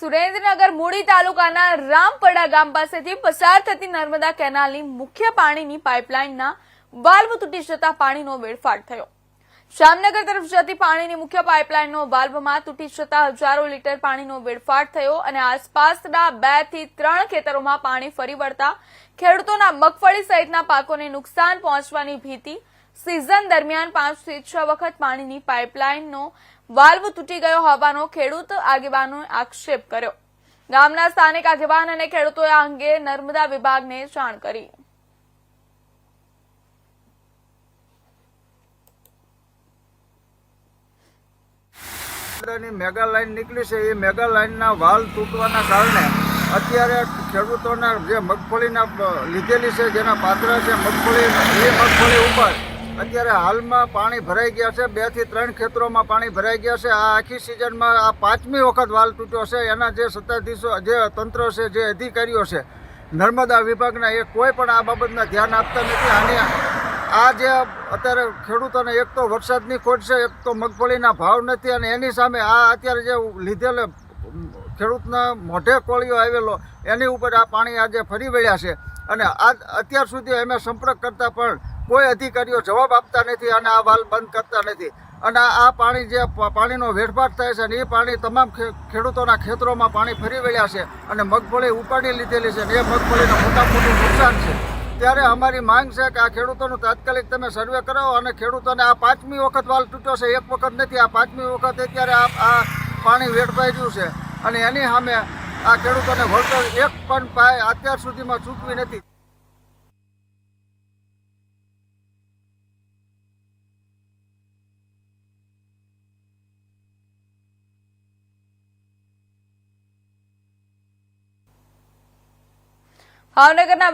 સુરેન્દ્રનગર મૂળી તાલુકાના રામપડા ગામ પાસેથી પસાર થતી નર્મદા કેનાલની મુખ્ય પાણીની પાઇપલાઇનના વાલ્વ તૂટી જતા પાણીનો વેડફાટ થયો। જામનગર તરફ જતી પાણીની મુખ્ય પાઇપલાઇનનો વાલ્વમાં તૂટી જતા હજારો લીટર પાણીનો વેડફાટ થયો અને આસપાસના 2 થી 3 ખેતરોમાં પાણી ફરી વળતા ખેડૂતોના મગફળી સહિતના પાકોને નુકસાન પહોંચવાની ભીતિ। सीजन दरमियान 5 થી 6 वखत पानी पाइपलाइननो वाल्व तूटी गयो होवानो खेडूत आगेवानोए आक्षेप कर्यो। गामना स्थानिक आगेवान अने खेडूतोए आ अंगे नर्मदा विभागने जाण करी। मेगा लाइन निकली है, ये मेगा लाइन ना वाल्व तूटवाना कारणे अत्यारे खेडूतोना जे मगफळीना लीधेली छे, जेना पात्रा छे मगफળી, એ મગફળી ઉપર અત્યારે હાલમાં પાણી ભરાઈ ગયા છે। 2 થી 3 ખેતરોમાં પાણી ભરાઈ ગયા છે। આ આખી સિઝનમાં આ 5મી વખત વાલ્વ તૂટ્યો છે। એના જે સત્તાધીશો, જે તંત્ર છે, જે અધિકારીઓ છે નર્મદા વિભાગના, એ કોઈ પણ આ બાબતના ધ્યાન આપતા નથી। આની આ જે અત્યારે ખેડૂતોને એક તો વરસાદની ખોટ છે, એક તો મગફળીના ભાવ નથી, અને એની સામે આ અત્યારે જે લીધેલ ખેડૂતના મોઢે કોળિયો આવેલો એની ઉપર આ પાણી આજે ફરી વળ્યા છે। અને આ અત્યાર સુધી અમે સંપર્ક કરતા પણ કોઈ અધિકારીઓ જવાબ આપતા નથી અને આ વાલ્વ બંધ કરતા નથી। અને આ પાણી જે પાણીનો વેડફાટ થાય છે, અને એ પાણી તમામ ખેડૂતોના ખેતરોમાં પાણી ફરી વળ્યા છે અને મગફળી ઉપાડી લીધેલી છે, અને એ મગફળીનું મોટું નુકસાન છે। ત્યારે અમારી માંગ છે કે આ ખેડૂતોનું તાત્કાલિક તમે સર્વે કરાવો અને ખેડૂતોને આ 5મી વખત વાલ્વ તૂટ્યો છે, એક વખત નથી, આ 5મી વખત અત્યારે આ પાણી વેડફાઈ રહ્યું છે, અને એની સામે આ ખેડૂતોને વળતર એક પણ પાય અત્યાર સુધીમાં ચૂકવી નથી। ભાવનગરના